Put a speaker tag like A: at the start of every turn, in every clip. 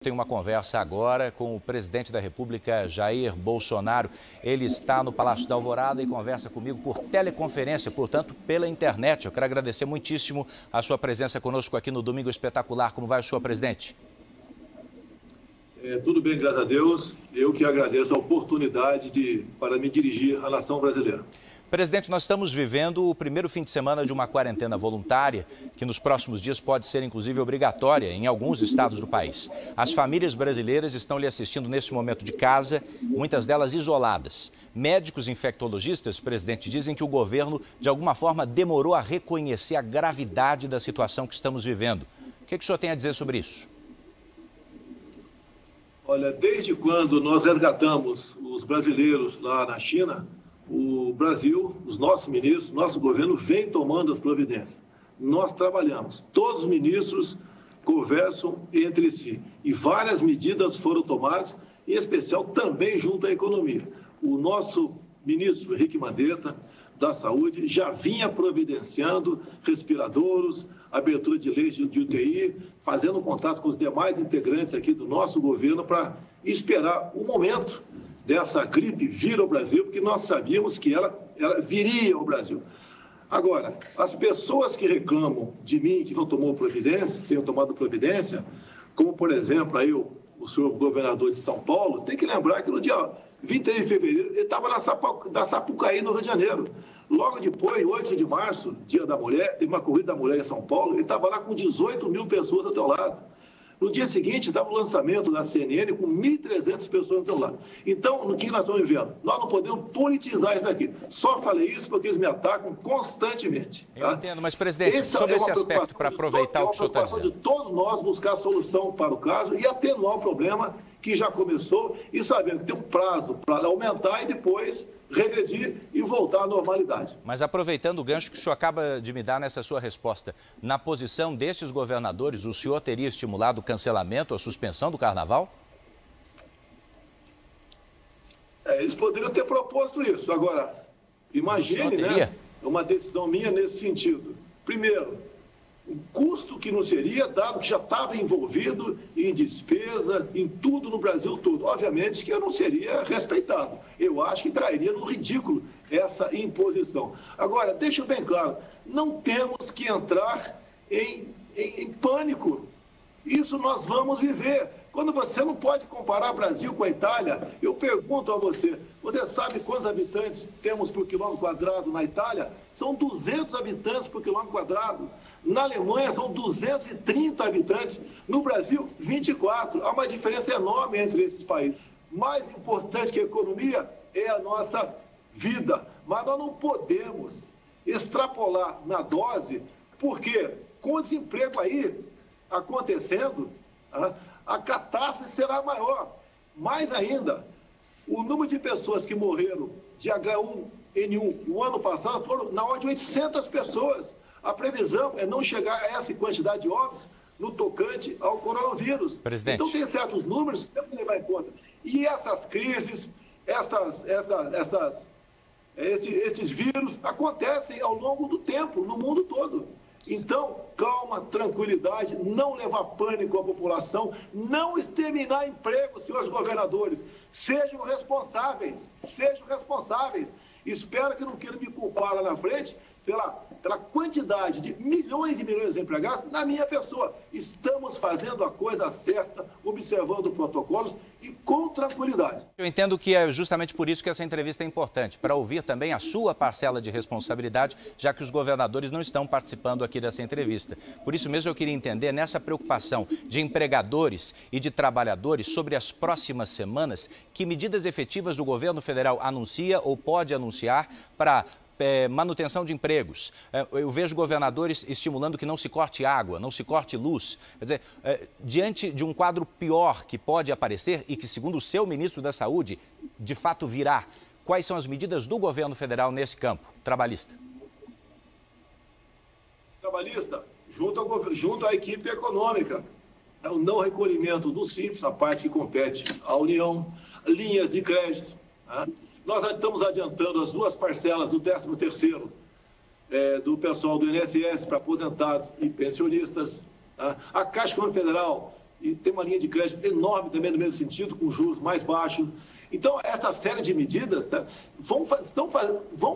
A: Tenho uma conversa agora com o presidente da República, Jair Bolsonaro. Ele está no Palácio da Alvorada e conversa comigo por teleconferência, portanto, pela internet. Eu quero agradecer muitíssimo a sua presença conosco aqui no Domingo Espetacular. Como vai o senhor, presidente?
B: Tudo bem, graças a Deus. Eu que agradeço a oportunidade para me dirigir à nação brasileira.
A: Presidente, nós estamos vivendo o primeiro fim de semana de uma quarentena voluntária, que nos próximos dias pode ser, inclusive, obrigatória em alguns estados do país. As famílias brasileiras estão lhe assistindo nesse momento de casa, muitas delas isoladas. Médicos infectologistas, presidente, dizem que o governo, de alguma forma, demorou a reconhecer a gravidade da situação que estamos vivendo. O que o senhor tem a dizer sobre isso?
B: Olha, desde quando nós resgatamos os brasileiros lá na China, o Brasil, os nossos ministros, nosso governo vem tomando as providências. Nós trabalhamos, todos os ministros conversam entre si e várias medidas foram tomadas, em especial também junto à economia. O nosso ministro Henrique Mandetta, da Saúde, já vinha providenciando respiradores, abertura de leis de UTI, fazendo contato com os demais integrantes aqui do nosso governo para esperar o momento dessa gripe vir ao Brasil, porque nós sabíamos que ela viria ao Brasil. Agora, as pessoas que reclamam de mim, que não tomou providência, tenham tomado providência, como, por exemplo, aí o senhor governador de São Paulo, tem que lembrar que no dia 23 de fevereiro, ele estava na Sapucaí, no Rio de Janeiro. Logo depois, 8 de março, dia da mulher, teve uma corrida da mulher em São Paulo, ele estava lá com 18 mil pessoas ao teu lado. No dia seguinte, estava o lançamento da CNN com 1.300 pessoas do seu lado. Então, no que nós estamos vivendo? Nós não podemos politizar isso aqui. Só falei isso porque eles me atacam constantemente. Tá?
A: Eu entendo, mas, presidente, sobre esse aspecto, para aproveitar o que o senhor está dizendo.
B: É uma preocupação de todos nós buscar solução para o caso e atenuar o problema que já começou e sabendo que tem um prazo para aumentar e depois regredir e voltar à normalidade.
A: Mas aproveitando o gancho que o senhor acaba de me dar nessa sua resposta, na posição destes governadores, o senhor teria estimulado o cancelamento, a suspensão do carnaval?
B: Eles poderiam ter proposto isso. Agora, imagine, né, uma decisão minha nesse sentido. Primeiro, o custo que não seria, dado que já estava envolvido em despesa, em tudo no Brasil todo. Obviamente que eu não seria respeitado. Eu acho que trairia no ridículo essa imposição. Agora, deixa bem claro, não temos que entrar em pânico. Isso nós vamos viver. Quando você não pode comparar Brasil com a Itália, eu pergunto a você, você sabe quantos habitantes temos por quilômetro quadrado na Itália? São 200 habitantes por quilômetro quadrado. Na Alemanha são 230 habitantes, no Brasil 24. Há uma diferença enorme entre esses países. Mais importante que a economia é a nossa vida. Mas nós não podemos extrapolar na dose, porque com o desemprego aí acontecendo, a catástrofe será maior. Mais ainda, o número de pessoas que morreram de H1N1 no ano passado foram na ordem de 800 pessoas. A previsão é não chegar a essa quantidade de óbitos no tocante ao coronavírus.
A: Presidente.
B: Então, tem certos números que temos que levar em conta. E essas crises, esses vírus acontecem ao longo do tempo, no mundo todo. Então, calma, tranquilidade, não levar pânico à população, não exterminar empregos, senhores governadores. Sejam responsáveis, sejam responsáveis. Espero que não queiram me culpar lá na frente pela quantidade de milhões e milhões de empregados na minha pessoa. Estamos fazendo a coisa certa, observando protocolos e com tranquilidade.
A: Eu entendo que é justamente por isso que essa entrevista é importante, para ouvir também a sua parcela de responsabilidade, já que os governadores não estão participando aqui dessa entrevista. Por isso mesmo eu queria entender, nessa preocupação de empregadores e de trabalhadores sobre as próximas semanas, que medidas efetivas o governo federal anuncia ou pode anunciar para manutenção de empregos. Eu vejo governadores estimulando que não se corte água, não se corte luz. Quer dizer, diante de um quadro pior que pode aparecer e que, segundo o seu ministro da Saúde, de fato virá, quais são as medidas do governo federal nesse campo trabalhista?
B: Trabalhista, junto à equipe econômica, é o não recolhimento do Simples, a parte que compete à União, linhas de crédito, né? Nós estamos adiantando as 2 parcelas do 13º do pessoal do INSS para aposentados e pensionistas. A Caixa Econômica Federal e tem uma linha de crédito enorme também no mesmo sentido, com juros mais baixos. Então, essa série de medidas, tá, vão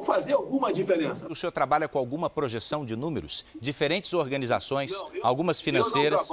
B: fazer alguma diferença.
A: O senhor trabalha com alguma projeção de números? Diferentes organizações, algumas financeiras?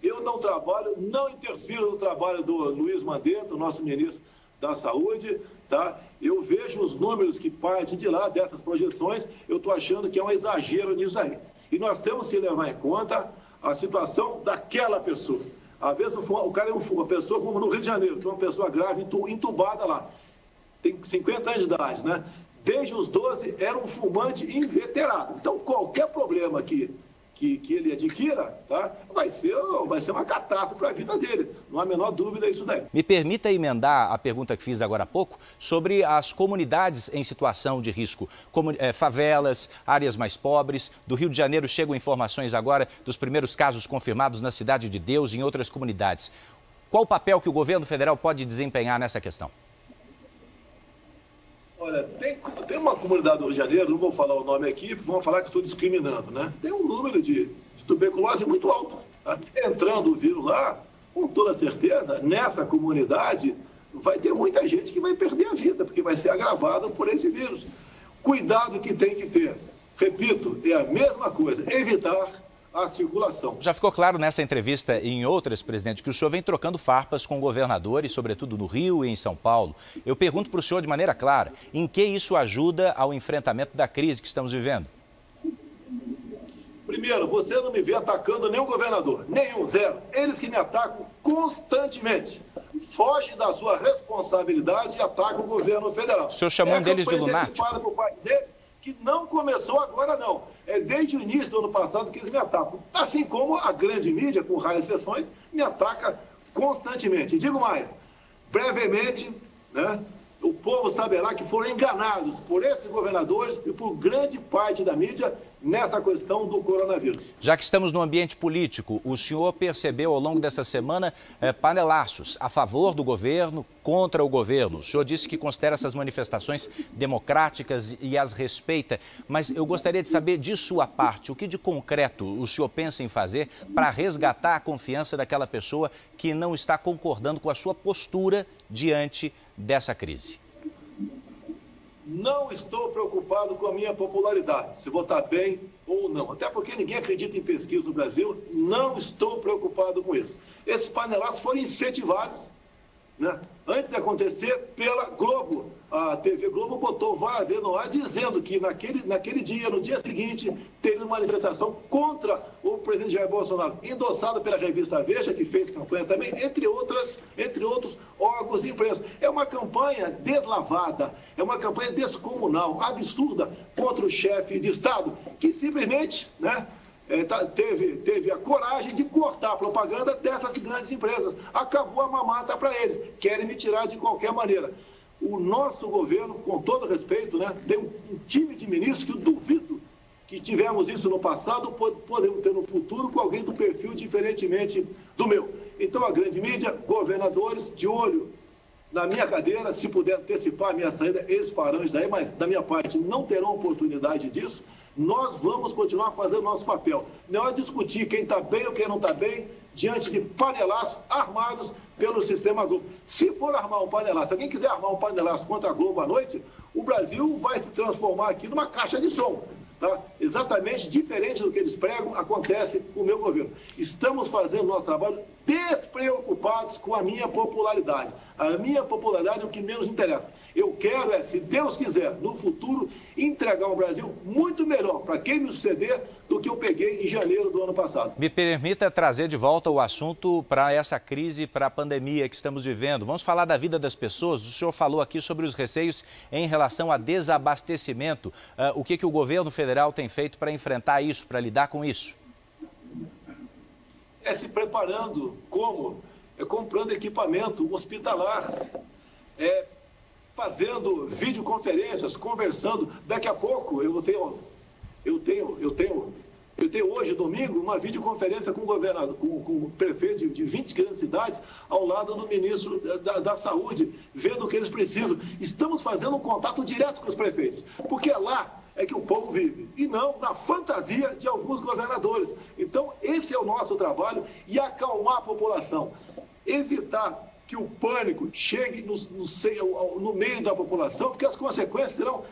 B: Eu não trabalho, não interfiro no trabalho do Luiz Mandetta, o nosso ministro da Saúde, tá? Eu vejo os números que partem de lá, dessas projeções, eu estou achando que é um exagero nisso aí. E nós temos que levar em conta a situação daquela pessoa. Às vezes o cara é uma pessoa como no Rio de Janeiro, que é uma pessoa grave, entubada lá. Tem 50 anos de idade, né? Desde os 12 era um fumante inveterado. Então, qualquer problema que ele adquira, tá, vai ser uma catástrofe para a vida dele. Não há a menor dúvida isso daí.
A: Me permita emendar a pergunta que fiz agora há pouco sobre as comunidades em situação de risco. Favelas, áreas mais pobres. Do Rio de Janeiro chegam informações agora dos primeiros casos confirmados na Cidade de Deus e em outras comunidades. Qual o papel que o governo federal pode desempenhar nessa questão?
B: Olha, tem uma comunidade do Rio de Janeiro, não vou falar o nome aqui, vão falar que estou discriminando, né? Tem um número de tuberculose muito alto. Tá? Entrando o vírus lá, com toda certeza, nessa comunidade, vai ter muita gente que vai perder a vida, porque vai ser agravada por esse vírus. Cuidado que tem que ter. Repito, é a mesma coisa, evitar a circulação.
A: Já ficou claro nessa entrevista e em outras, presidente, que o senhor vem trocando farpas com governadores, sobretudo no Rio e em São Paulo. Eu pergunto para o senhor de maneira clara, em que isso ajuda ao enfrentamento da crise que estamos vivendo?
B: Primeiro, você não me vê atacando nenhum governador, nenhum, zero. Eles que me atacam constantemente. Fogem da sua responsabilidade e atacam o governo federal.
A: O senhor chamou um deles de lunático?
B: Por parte deles, que não começou agora, não. É desde o início do ano passado que eles me atacam. Assim como a grande mídia, com raras exceções, me ataca constantemente. E digo mais, brevemente, né, o povo saberá que foram enganados por esses governadores e por grande parte da mídia nessa questão do coronavírus.
A: Já que estamos no ambiente político, o senhor percebeu ao longo dessa semana panelaços a favor do governo, contra o governo. O senhor disse que considera essas manifestações democráticas e as respeita, mas eu gostaria de saber de sua parte, o que de concreto o senhor pensa em fazer para resgatar a confiança daquela pessoa que não está concordando com a sua postura diante dessa crise?
B: Não estou preocupado com a minha popularidade, se vou estar bem ou não. Até porque ninguém acredita em pesquisa no Brasil, não estou preocupado com isso. Esses panelaços foram incentivados, né, antes de acontecer, pela Globo. A TV Globo botou várias vezes no ar dizendo que naquele dia, no dia seguinte, teve uma manifestação contra o presidente Jair Bolsonaro, endossada pela revista Veja, que fez campanha também, entre outros órgãos de imprensa. É uma campanha deslavada, é uma campanha descomunal, absurda, contra o chefe de Estado, que simplesmente, né, teve a coragem de cortar a propaganda dessas grandes empresas. Acabou a mamata para eles, querem me tirar de qualquer maneira. O nosso governo, com todo respeito, né, tem um time de ministros que eu duvido que tivemos isso no passado, podemos ter no futuro com alguém do perfil diferentemente do meu. Então, a grande mídia, governadores, de olho na minha cadeira, se puder antecipar a minha saída, eles farão isso daí, mas da minha parte não terão oportunidade disso. Nós vamos continuar fazendo nosso papel. Não é discutir quem está bem ou quem não está bem diante de panelaços armados pelo sistema Globo. Se for armar um panelaço, se alguém quiser armar um panelaço contra a Globo à noite, o Brasil vai se transformar aqui numa caixa de som. Tá? Exatamente diferente do que eles pregam, acontece com o meu governo. Estamos fazendo nosso trabalho despreocupados com a minha popularidade. A minha popularidade é o que menos interessa. Eu quero, se Deus quiser, no futuro, entregar um Brasil muito melhor para quem me suceder do que eu peguei em janeiro do ano passado.
A: Me permita trazer de volta o assunto para essa crise, para a pandemia que estamos vivendo. Vamos falar da vida das pessoas. O senhor falou aqui sobre os receios em relação a desabastecimento. O que o governo federal tem feito para enfrentar isso, para lidar com isso?
B: É se preparando, como? É comprando equipamento hospitalar, fazendo videoconferências, conversando. Daqui a pouco eu tenho hoje, domingo, uma videoconferência com o governador, com o prefeito de 20 grandes cidades, ao lado do ministro da Saúde, vendo o que eles precisam. Estamos fazendo um contato direto com os prefeitos, porque lá é que o povo vive, e não na fantasia de alguns governadores. Então, esse é o nosso trabalho, e acalmar a população. Evitar que o pânico chegue no meio da população, porque as consequências serão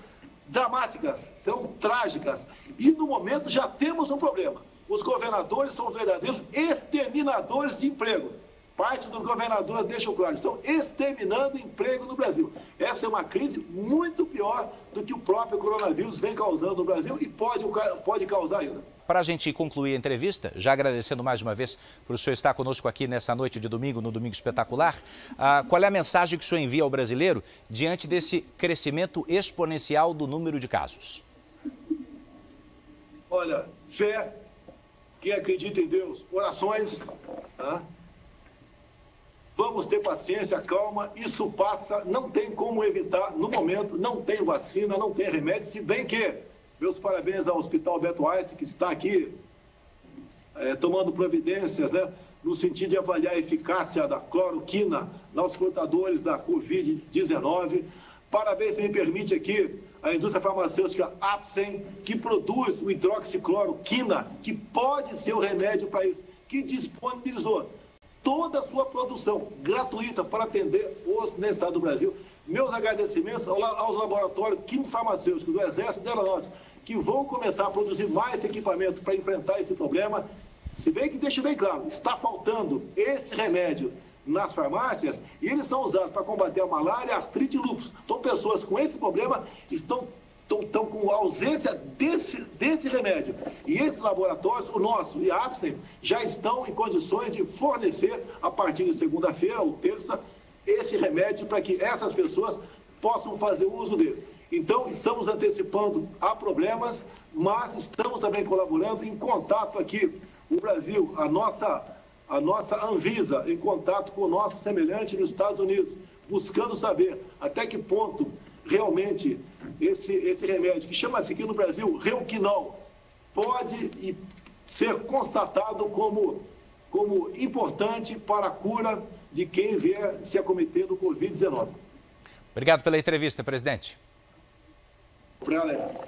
B: dramáticas, serão trágicas. E, no momento, já temos um problema. Os governadores são verdadeiros exterminadores de emprego. Parte dos governadores deixam claro, estão exterminando emprego no Brasil. Essa é uma crise muito pior do que o próprio coronavírus vem causando no Brasil e pode causar ainda.
A: Para a gente concluir a entrevista, já agradecendo mais uma vez por o senhor estar conosco aqui nessa noite de domingo, no Domingo Espetacular, qual é a mensagem que o senhor envia ao brasileiro diante desse crescimento exponencial do número de casos?
B: Olha, fé, quem acredita em Deus, orações, tá? Vamos ter paciência, calma, isso passa, não tem como evitar, no momento, não tem vacina, não tem remédio, se bem que, meus parabéns ao Hospital Beto Einstein, que está aqui tomando providências, né, no sentido de avaliar a eficácia da cloroquina nos portadores da Covid-19. Parabéns, se me permite aqui, a indústria farmacêutica Apsen, que produz o hidroxicloroquina, que pode ser o remédio para isso, que disponibilizou toda a sua produção gratuita para atender os necessitados do Brasil. Meus agradecimentos aos laboratórios químico-farmacêuticos do Exército e da Aeronáutica, que vão começar a produzir mais equipamento para enfrentar esse problema. Se bem que, deixe bem claro, está faltando esse remédio nas farmácias e eles são usados para combater a malária, artrite e lúpus. Então, pessoas com esse problema estão com ausência desse remédio. E esses laboratórios, o nosso e a Apsen, já estão em condições de fornecer, a partir de segunda-feira ou terça, esse remédio para que essas pessoas possam fazer uso dele. Então, estamos antecipando a problemas, mas estamos também colaborando em contato aqui, o Brasil, a nossa Anvisa, em contato com o nosso semelhante nos Estados Unidos, buscando saber até que ponto realmente esse remédio, que chama-se aqui no Brasil Reuquinol, pode ser constatado como importante para a cura de quem vier se acometer do Covid-19.
A: Obrigado pela entrevista, presidente.
B: Obrigado.